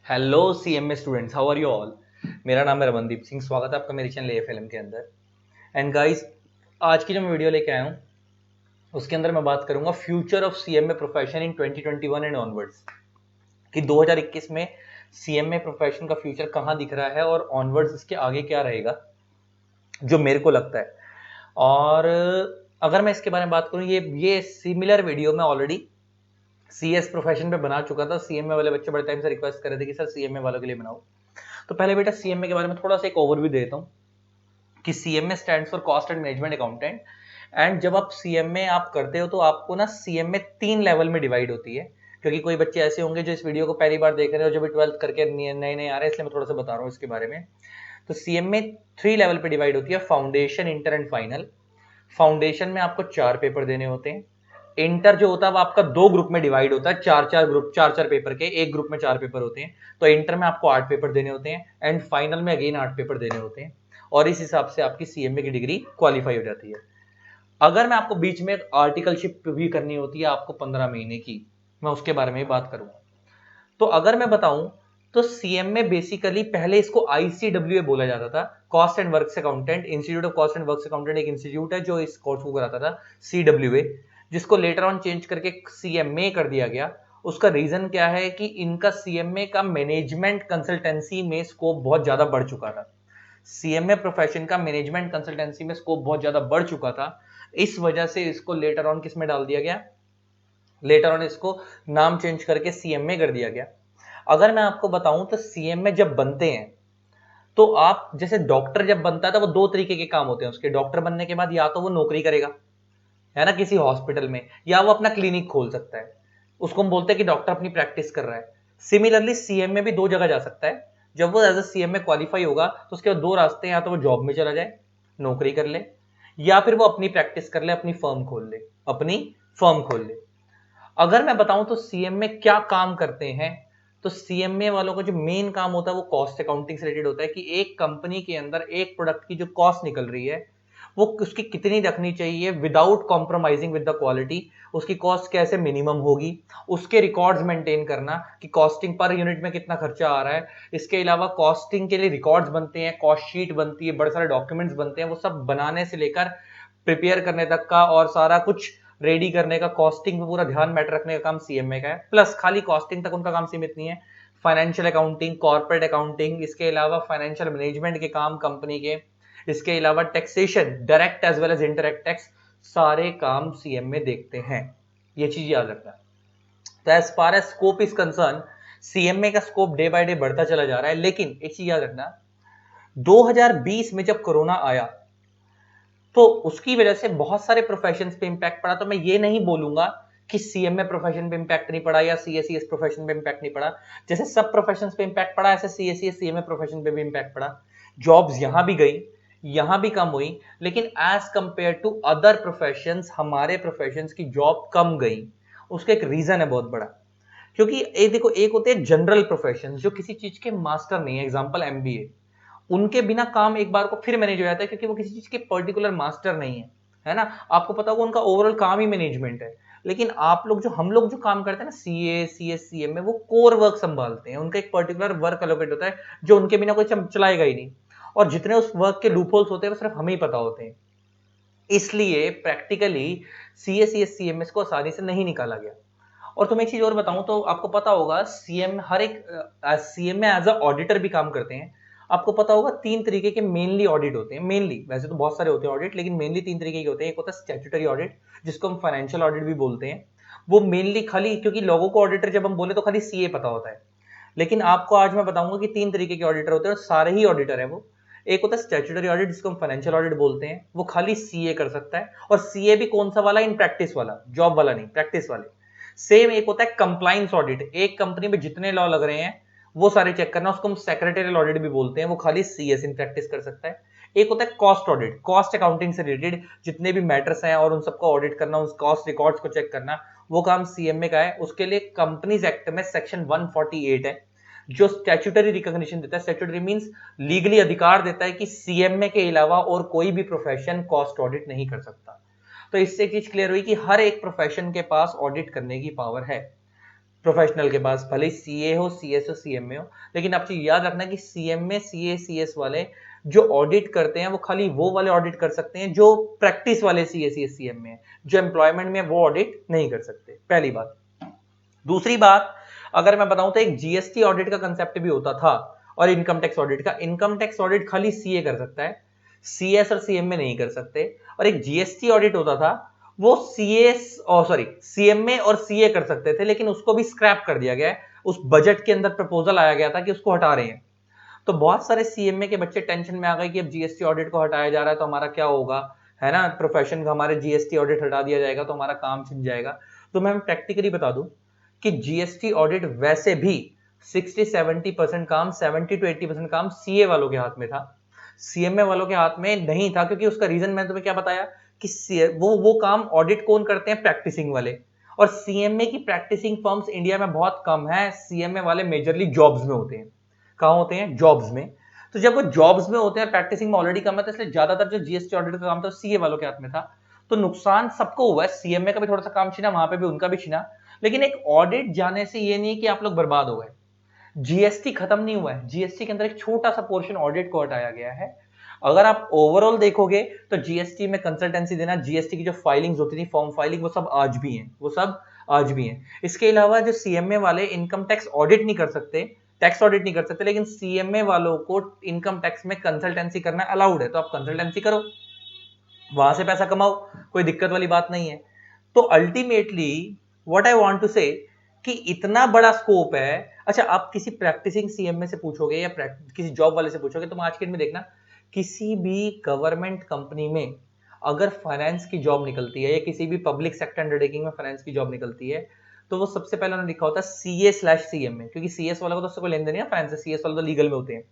Hello CMA students, how are you all. मेरा नाम है रमनदीप सिंह। स्वागत है आपका मेरे चैनल एएफएलएम के अंदर। एंड गाइस, आज की जो मैं वीडियो लेके आया हूँ उसके अंदर मैं बात करूंगा future of CMA profession in 2021 and onwards, कि 2021 में सीएमए प्रोफेशन का फ्यूचर कहाँ दिख रहा है और ऑनवर्ड्स इसके आगे क्या रहेगा, जो मेरे को लगता है। और अगर मैं इसके बारे में बात करूँ, ये सिमिलर वीडियो मैं ऑलरेडी सीएस प्रोफेशन पे बना चुका था। सीएमए वाले बच्चे बड़े टाइम से रिक्वेस्ट कर रहे थे कि सर सीएमए वालों के लिए बनाओ। तो पहले बेटा सीएमए के बारे में थोड़ा सा एक ओवरव्यू देता हूँ कि CMA stands for cost and management accountant. And जब आप सीएमए आप करते हो तो आपको ना सीएमए 3 लेवल में डिवाइड होती है, क्योंकि कोई बच्चे ऐसे होंगे जो इस वीडियो को पहली बार देख रहे हो, जो भी 12th करके नए नए आ रहे हैं, इसलिए मैं थोड़ा सा बता रहा हूँ इसके बारे में। तो सीएमए 3 लेवल पे डिवाइड होती है, foundation, inter and final. Foundation में आपको 4 पेपर देने होते हैं। इंटर जो होता है वो आपका 2 ग्रुप में डिवाइड होता है, 4-4 ग्रुप, 4-4 पेपर के, एक ग्रुप में 4 पेपर होते हैं। तो इंटर में आपको 8 पेपर देने होते हैं एंड फाइनल में अगेन 8 पेपर देने होते हैं। और इस हिसाब से आपकी सीएमए की डिग्री क्वालिफाई हो जाती है। अगर मैं आपको बीच में आर्टिकलशिप भी करनी होती है आपको 15 महीने की, मैं उसके बारे में बात करूंगा। तो अगर मैं बताऊं तो सीएमए बेसिकली पहले इसको आईसीडब्ल्यूए बोला जाता था, cost and works accountant, institute of cost and works accountant एक इंस्टीट्यूट है जो इस कोर्स को कराता था, सीडब्ल्यूए, जिसको लेटर ऑन चेंज करके सीएमए कर दिया गया। उसका रीजन क्या है कि इनका सीएमए का मैनेजमेंट कंसल्टेंसी में स्कोप बहुत ज्यादा बढ़ चुका था। सीएमए प्रोफेशन का मैनेजमेंट कंसल्टेंसी में स्कोप बहुत ज्यादा बढ़ चुका था। इस वजह से इसको लेटर ऑन किस में डाल दिया गया, लेटर ऑन इसको नाम चेंज करके सीएमए कर दिया गया। अगर मैं आपको बताऊं तो सीएमए जब बनते हैं तो आप जैसे डॉक्टर जब बनता है तो वो 2 तरीके के काम होते हैं उसके। डॉक्टर बनने के बाद या तो वो नौकरी करेगा, है ना, किसी हॉस्पिटल में, या वो अपना क्लिनिक खोल सकता है। उसको हम बोलते हैं कि डॉक्टर अपनी प्रैक्टिस कर रहा है। सिमिलरली सीएमए भी 2 जगह जा सकता है। जब वो एज अ सीएमए क्वालिफाई होगा तो उसके बाद 2 रास्ते हैं, या तो वो जॉब में चला जाए, नौकरी कर ले, या फिर वो अपनी प्रैक्टिस कर ले, अपनी फर्म खोल ले, अपनी फर्म खोल ले। अगर मैं बताऊं तो सीएमए क्या काम करते हैं, तो सीएमए वालों का जो मेन काम होता है वो कॉस्ट अकाउंटिंग से रिलेटेड होता है, कि एक कंपनी के अंदर एक प्रोडक्ट की जो कॉस्ट निकल रही है वो उसकी कितनी रखनी चाहिए without compromising with the quality. उसकी कॉस्ट कैसे मिनिमम होगी, उसके रिकॉर्ड्स मेंटेन करना कि कॉस्टिंग पर यूनिट में कितना खर्चा आ रहा है। इसके अलावा कॉस्टिंग के लिए रिकॉर्ड्स बनते हैं, कॉस्ट शीट बनती है, बड़े सारे डॉक्यूमेंट्स बनते हैं, वो सब बनाने से लेकर प्रिपेयर करने तक का और सारा कुछ रेडी करने का, कॉस्टिंग पे पूरा ध्यान मैटर रखने का काम सीएमए का है। प्लस खाली कॉस्टिंग तक उनका काम सीमित नहीं है, फाइनेंशियल अकाउंटिंग, कॉर्पोरेट अकाउंटिंग, इसके अलावा फाइनेंशियल मैनेजमेंट के काम कंपनी के, इसके अलावा taxation, direct as well as indirect tax, सारे काम सीएमए देखते हैं। ये चीज याद रखना। तो as far as scope is concern, CMA का स्कोप डे बाय डे बढ़ता चला जा रहा है। लेकिन एक चीज याद रखना, 2020 में जब कोरोना आया तो उसकी वजह से बहुत सारे प्रोफेशंस पे इंपैक्ट पड़ा। तो मैं ये नहीं बोलूंगा कि सीएमए प्रोफेशन पे इंपैक्ट नहीं पड़ा या सीएससीएस प्रोफेशन पे इंपैक्ट नहीं पड़ा। जैसे सब प्रोफेशंस पे इंपैक्ट पड़ा, ऐसे सीएससीएस सीएमए प्रोफेशन पे भी इंपैक्ट पड़ा। जॉब्स यहां भी गई, यहां भी कम हुई, लेकिन as compare to other professions हमारे प्रोफेशंस की जॉब कम गई। उसका एक रीजन है बहुत बड़ा, क्योंकि ये देखो, एक होते हैं जनरल प्रोफेशंस जो किसी चीज के मास्टर नहीं है, एग्जांपल एमबीए, उनके बिना काम एक बार को फिर मैनेज हो जाता है, क्योंकि वो किसी चीज के पर्टिकुलर मास्टर नहीं है ना। आपको पता होगा उनका ओवरऑल काम ही मैनेजमेंट है। लेकिन आप लोग जो, हम लोग जो काम करते हैं ना, सीए, सीएस, सीएम में, वो कोर वर्क संभालते हैं, उनका एक पर्टिकुलर वर्क एलोकेट होता है जो उनके बिना कोई चलाएगा ही नहीं। और जितने उस वर्क के लूपहोल्स होते हैं वो सिर्फ हमें ही पता होते हैं। इसलिए प्रैक्टिकली सीए, सीएस, सीएमएस को आसानी से नहीं निकाला गया। और तुम्हें एक चीज और बताऊं तो आपको पता होगा, सीएम हर एक सीएम में एज अ ऑडिटर भी काम करते हैं। आपको पता होगा 3 तरीके के मेनली ऑडिट होते हैं। मेनली, वैसे तो बहुत सारे होते हैं ऑडिट, लेकिन मेनली 3 तरीके के होते हैं। एक होता है स्टैट्यूटरी ऑडिट, जिसको हम फाइनेंशियल ऑडिट भी बोलते हैं। वो मेनली खाली, क्योंकि लोगों को ऑडिटर जब हम बोले तो खाली सीए पता होता है, लेकिन आपको आज मैं बताऊंगा कि 3 तरीके के ऑडिटर होते हैं और सारे ही ऑडिटर है वो। एक होता है स्टैट्यूटरी ऑडिट, जिसको हम फाइनेंशियल ऑडिट बोलते हैं, वो खाली सीए कर सकता है। और सीए भी कौन सा वाला, इन प्रैक्टिस वाला, जॉब वाला नहीं, प्रैक्टिस वाले। सेम एक होता है कंप्लाइंस ऑडिट, एक कंपनी में जितने लॉ लग रहे हैं वो सारे चेक करना, उसको हम सेक्रेटरियल ऑडिट भी बोलते हैं, वो खाली सीएस इन प्रैक्टिस कर सकता है। एक होता है कॉस्ट ऑडिट, कॉस्ट अकाउंटिंग से रिलेटेड जितने भी मैटर्स हैं और उन सबको ऑडिट करना, उस कॉस्ट रिकॉर्ड्स को चेक करना, वो काम सीएमए का है। उसके लिए कंपनीज एक्ट में सेक्शन 148 है जो स्टैट्यूटरी रिकॉग्निशन देता है। स्टैट्यूटरी मींस लीगली अधिकार देता है कि सीएमए के अलावा और कोई भी प्रोफेशन कॉस्ट ऑडिट नहीं कर सकता। तो इससे एक चीज क्लियर हुई कि हर एक प्रोफेशन के पास ऑडिट करने की पावर है। प्रोफेशनल के पास, भले सीए हो, सीएस हो, सीएमए हो, लेकिन आप चीज याद रखना कि सीएमए, सीए, सीएस वाले जो ऑडिट करते हैं वो खाली वो वाले ऑडिट कर सकते हैं जो प्रैक्टिस वाले सीए, सीएस, सीएमए है। जो एम्प्लॉयमेंट में वो ऑडिट नहीं कर सकते, पहली बात। दूसरी बात, अगर मैं बताऊं तो एक जीएसटी ऑडिट का कंसेप्ट भी होता था और इनकम टैक्स ऑडिट का। इनकम टैक्स ऑडिट खाली सीए कर सकता है, सीएस और सीएमए नहीं कर सकते। और एक जीएसटी ऑडिट होता था, वो सीएस और सॉरी सीएमए और सीए कर सकते थे, लेकिन उसको भी स्क्रैप कर दिया गया है। उस बजट के अंदर प्रपोजल आया गया था कि उसको हटा रहे हैं। तो बहुत सारे सीएमए के बच्चे टेंशन में आ गए कि अब जीएसटी ऑडिट को हटाया जा रहा है तो हमारा क्या होगा, है ना, प्रोफेशन का हमारे जीएसटी ऑडिट हटा दिया जाएगा तो हमारा काम छिन जाएगा। तो मैं प्रैक्टिकली बता दूं कि जीएसटी ऑडिट वैसे भी 60-70% काम, 70-80% काम सीए वालों के हाथ में था, सीएमए वालों के हाथ में नहीं था। क्योंकि उसका रीजन मैंने तुम्हें क्या बताया कि वो काम ऑडिट कौन करते हैं, प्रैक्टिसिंग वाले। और सीएमए की प्रैक्टिसिंग फर्म्स इंडिया में बहुत कम है, सीएमए वाले मेजरली जॉब्स में होते हैं। कहां होते हैं, जॉब्स में। तो जब वो जॉब्स में होते हैं, प्रैक्टिसिंग में ऑलरेडी कम है, तो इसलिए ज्यादातर जो जीएसटी ऑडिट का काम था सीए वालों के हाथ में था। तो नुकसान सबको हुआ है, सीएमए का भी थोड़ा सा काम छिना, वहां पे भी उनका भी छिना। लेकिन एक ऑडिट जाने से ये नहीं कि आप लोग बर्बाद हो गए। जीएसटी खत्म नहीं हुआ है, जीएसटी के अंदर एक छोटा सा पोर्शन ऑडिट को हटाया गया है। अगर आप ओवरऑल देखोगे तो जीएसटी में कंसल्टेंसी देना, जीएसटी की जो फाइलिंग्स होती थी, फॉर्म फाइलिंग, वो सब आज भी हैं, वो सब आज भी हैं। इसके अलावा जो सीएमए वाले इनकम टैक्स ऑडिट नहीं कर सकते, टैक्स ऑडिट नहीं कर सकते, लेकिन सीएमए वालों को इनकम टैक्स में कंसल्टेंसी करना अलाउड है। तो आप कंसल्टेंसी करो, वहां से पैसा कमाओ, कोई दिक्कत वाली बात नहीं है। तो ultimately what I want to say कि इतना बड़ा स्कोप है। अच्छा, आप किसी प्रैक्टिसिंग सीएमए से पूछोगे या किसी जॉब वाले से पूछोगे, तुम आज के दिन में देखना किसी भी गवर्नमेंट कंपनी में अगर फाइनेंस की जॉब निकलती है या किसी भी पब्लिक सेक्टर अंडरटेकिंग में फाइनेंस की जॉब निकलती है, तो वो सबसे पहले उन्होंने लिखा होता है CA/CMA, क्योंकि सीएस वाला को तो उससे कोई लेन देन नहीं है फाइनेंस से, सीएस वाला तो लीगल में होते हैं।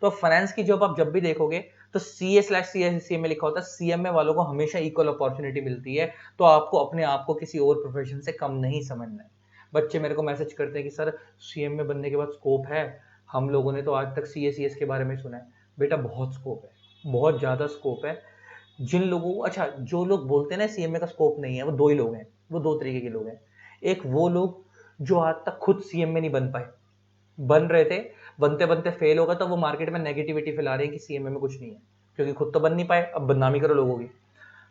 तो फाइनेंस की जॉब आप जब भी देखोगे तो CA/CMA लिखा होता है, सीएमए वालों को हमेशा इक्वल अपॉर्चुनिटी मिलती है। तो आपको अपने आप को किसी और प्रोफेशन से कम नहीं समझना है। बच्चे मेरे को मैसेज करते हैं कि सर सीएमए बनने के बाद स्कोप है, हम लोगों ने तो आज तक CA/CS के बारे में सुना है। बेटा बहुत स्कोप है, बहुत ज्यादा स्कोप है। जिन लोगों को, अच्छा जो लोग बोलते हैं ना सीएमए का स्कोप नहीं है, वो दो ही लोग हैं, वो दो तरीके के लोग हैं। एक वो लोग जो आज तक खुद सीएमए नहीं बन पाए, बन रहे थे, बनते बनते फेल हो गए, तो वो मार्केट में नेगेटिविटी फैला रहे हैं कि सीएमए में कुछ नहीं है, क्योंकि खुद तो बन नहीं पाए, अब बदनामी करो लोगों की।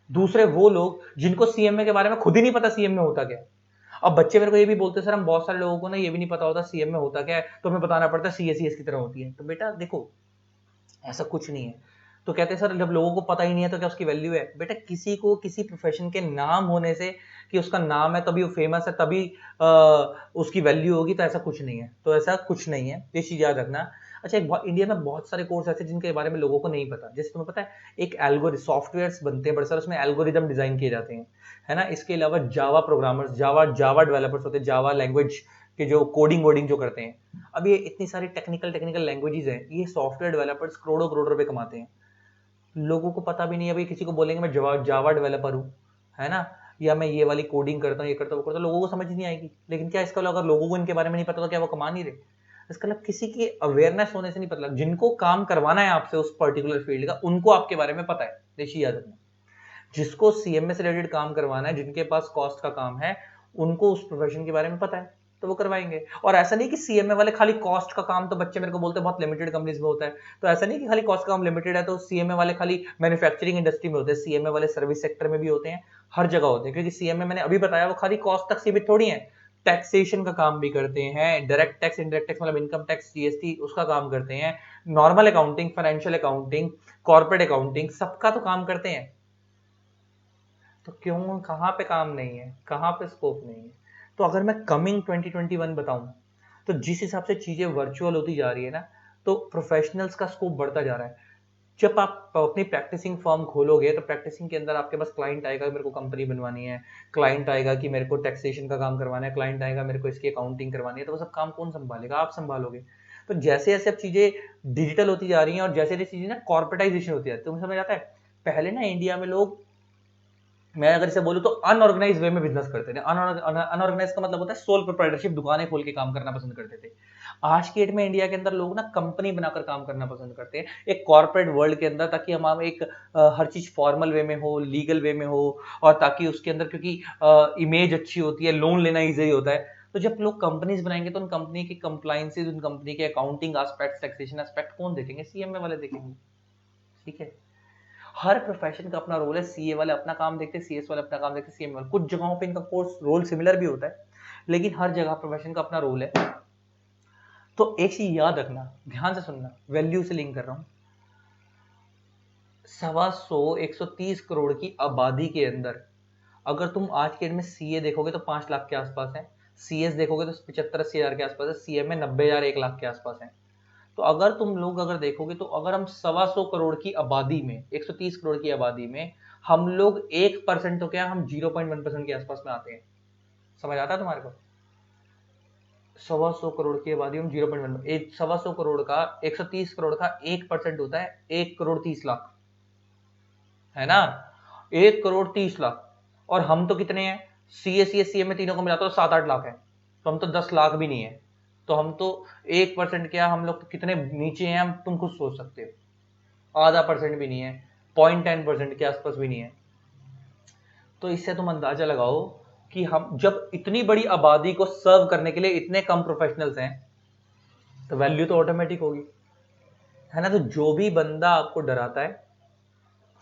दूसरे वो लोग जिनको सीएमए के बारे में खुद ही नहीं पता सीएमए होता क्या है। अब बच्चे मेरे को ये भी बोलते हैं सर हम बहुत सारे लोगों को ना ये भी नहीं पता होता सीएमए होता क्या है, तो हमें बताना पड़ता है सीएसीएस की तरह होती है। तो बेटा देखो, ऐसा कुछ नहीं है। तो कहते हैं सर जब लोगों को पता ही नहीं है तो क्या उसकी वैल्यू है। बेटा किसी को किसी प्रोफेशन के नाम होने से, कि उसका नाम है तभी वो फेमस है, तभी उसकी वैल्यू होगी, तो ऐसा कुछ नहीं है। तो ऐसा कुछ नहीं है, ये चीज याद रखना। अच्छा, इंडिया में बहुत सारे कोर्स ऐसे जिनके बारे में लोगों को नहीं पता। जैसे तुम्हें पता है एक एल्गोरिथम सॉफ्टवेयर बनते हैं बड़े सारे, उसमें एल्गोरिदम डिजाइन किए जाते हैं, है ना। इसके अलावा जावा प्रोग्रामर्स, जावा डेवलपर्स होते हैं, जावा लैंग्वेज के जो कोडिंग वोडिंग जो करते हैं। अब ये इतनी सारी टेक्निकल लैंग्वेजेस हैं, ये सॉफ्टवेयर डेवलपर्स करोड़ों करोड़ रुपए कमाते हैं। लोगों को पता भी नहीं है। भाई किसी को बोलेंगे मैं जावा डेवलपर हूँ, है ना, या मैं ये वाली कोडिंग करता हूँ, ये करता हूँ, वो करता हूँ, लोगों को समझ नहीं आएगी। लेकिन क्या इसका अगर लोगों को इनके बारे में नहीं पता तो क्या वो कमा नहीं रहे? इसका मतलब किसी की अवेयरनेस होने से नहीं पता। जिनको काम करवाना है आपसे उस पर्टिकुलर फील्ड का, उनको आपके बारे में पता है। देखिए याद रखना, जिसको सीएमए से रिलेटेड काम करवाना है, जिनके पास कॉस्ट का काम है, उनको उस प्रोफेशन के बारे में पता है, तो वो करवाएंगे। और ऐसा नहीं कि सीएमए वाले खाली कॉस्ट का काम, तो बच्चे मेरे को बोलते हैं बहुत लिमिटेड कंपनीज में होता है, तो ऐसा नहीं कि खाली कॉस्ट का काम लिमिटेड है तो सीएमए वाले खाली मैन्युफैक्चरिंग इंडस्ट्री में होते हैं। सीएमए वाले सर्विस सेक्टर में भी होते हैं, हर जगह होते हैं। क्योंकि सीएमए मैंने अभी बताया वो खाली कॉस्ट तक सीमित थोड़ी है, टैक्सेशन का काम भी करते हैं, डायरेक्ट टैक्स, इनडायरेक्ट टैक्स मतलब इनकम टैक्स, जीएसटी, उसका काम करते हैं, normal accounting, financial accounting, corporate accounting, सबका तो काम करते हैं। तो क्यों, कहाँ पे काम नहीं है, कहाँ पे स्कोप नहीं है? तो अगर मैं कमिंग 2021 बताऊं, तो जिस हिसाब से चीजें वर्चुअल होती जा रही है ना, तो प्रोफेशनल्स का स्कोप बढ़ता जा रहा है। जब आप अपनी प्रैक्टिसिंग फर्म खोलोगे तो प्रैक्टिसिंग के अंदर आपके पास क्लाइंट आएगा, मेरे को कंपनी बनवानी है, क्लाइंट आएगा कि मेरे को टैक्सेशन का काम करवाना है, क्लाइंट आएगा मेरे को इसकी अकाउंटिंग करवानी है, तो वो सब काम कौन संभालेगा? आप संभालोगे। तो जैसे जैसे अब चीजें डिजिटल होती जा रही हैं और जैसे जैसे चीजें ना कॉर्पोरेटाइजेशन होती जाती है, तुम्हें समझ आता है, पहले ना इंडिया में लोग, मैं अगर इसे बोलूं तो अनऑर्गेनाइज वे में बिजनेस करते थे। अनऑर्गेनाइज का मतलब होता है सोल प्रोप्राइटरशिप, दुकानें खोल के काम करना पसंद करते थे। आज की डेट में इंडिया के अंदर लोग ना कंपनी बनाकर काम करना पसंद करते हैं, एक कॉर्पोरेट वर्ल्ड के अंदर, ताकि हम एक हर चीज फॉर्मल वे में हो, लीगल वे में हो, और ताकि उसके अंदर, क्योंकि इमेज अच्छी होती है, लोन लेना इजी होता है। तो जब लोग कंपनीज बनाएंगे तो उन कंपनी की कंप्लाइंसेज, उन कंपनी के अकाउंटिंग एस्पेक्ट्स, टैक्सेशन एस्पेक्ट कौन देखेंगे? सीएमए वाले देखेंगे। ठीक है, हर प्रोफेशन का अपना रोल है। सीए वाले अपना काम देखते हैं, सीएस वाले अपना काम देखते हैं, सीएमए वाले। कुछ जगहों पे इनका कोर्स रोल सिमिलर भी होता है, लेकिन हर जगह प्रोफेशन का अपना रोल है। तो एक चीज याद रखना, ध्यान से सुनना, वैल्यू से लिंक कर रहा हूं। 130 करोड़ की आबादी के अंदर अगर तुम आज के डेट में सीए देखोगे तो 5 लाख के आसपास है, सीएस देखोगे तो 75-80 हजार के आसपास है, सीएमए 90,000 1 लाख के आसपास है। तो अगर तुम लोग अगर देखोगे तो अगर हम 125 करोड़ की आबादी में, 130 करोड़ की आबादी में हम लोग 1% तो क्या, हम 0.1% के आसपास में आते हैं। समझ आता है तुम्हारे को? 125 करोड़ की आबादी में 0.1, 125 करोड़ का, 130 करोड़ का 1% होता है 1 करोड़ 30 लाख, है ना? 1 करोड़ 30 लाख। और हम तो कितने हैं? सीए में तीनों को मिलाते तो 7-8 लाख है, तो हम तो 10 लाख भी नहीं है। तो हम तो 1% क्या, हम लोग तो कितने नीचे हैं, हम तुम खुद सोच सकते हो। आधा परसेंट भी नहीं है, 0.10% के आसपास भी नहीं है। तो इससे तुम अंदाजा लगाओ कि हम जब इतनी बड़ी आबादी को सर्व करने के लिए इतने कम प्रोफेशनल्स हैं, तो वैल्यू तो ऑटोमेटिक होगी, है ना? तो जो भी बंदा आपको डराता है,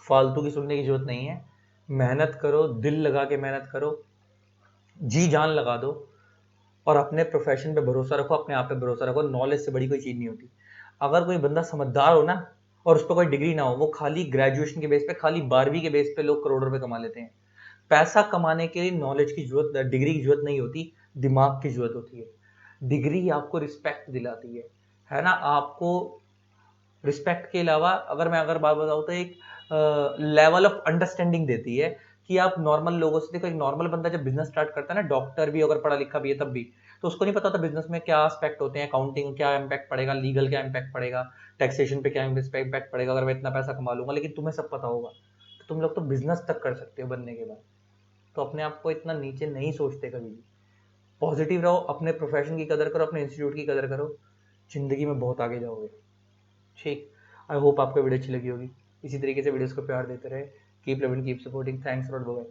फालतू की सुनने की जरूरत नहीं है। मेहनत करो, दिल लगा के मेहनत करो, जी जान लगा दो, और अपने प्रोफेशन पे भरोसा रखो, अपने आप पे भरोसा रखो। नॉलेज से बड़ी कोई चीज नहीं होती। अगर कोई बंदा समझदार हो ना, और उस पर कोई डिग्री ना हो, वो खाली ग्रेजुएशन के बेस पे, खाली 12वीं के बेस पे लोग करोड़ रुपए कमा लेते हैं। पैसा कमाने के लिए नॉलेज की जरूरत, डिग्री की जरूरत नहीं होती, दिमाग की जरूरत होती है। डिग्री आपको रिस्पेक्ट दिलाती है ना? आपको रिस्पेक्ट के अलावा अगर बात बताऊँ तो एक लेवल ऑफ अंडरस्टैंडिंग देती है कि आप नॉर्मल लोगों से, देखो एक नॉर्मल बंदा जब बिजनेस स्टार्ट करता है ना, डॉक्टर भी अगर पढ़ा लिखा भी है तब भी, तो उसको नहीं पता होता बिजनेस में क्या एस्पेक्ट होते हैं, अकाउंटिंग क्या इम्पैक्ट पड़ेगा, लीगल क्या इम्पैक्ट पड़ेगा, टैक्सेशन पे क्या इम्पैक्ट पड़ेगा अगर मैं इतना पैसा कमा लूंगा। लेकिन तुम्हें सब पता होगा, तो तुम लोग तो बिजनेस तक कर सकते हो बनने के बाद। तो अपने आप को इतना नीचे नहीं सोचते कभी भी। पॉजिटिव रहो, अपने प्रोफेशन की कदर करो, अपने इंस्टीट्यूट की कदर करो, जिंदगी में बहुत आगे जाओगे। ठीक, आई होप आपको वीडियो अच्छी लगी होगी। इसी तरीके से वीडियोस को प्यार देते रहे। Keep loving, keep supporting. Thanks for. Bye.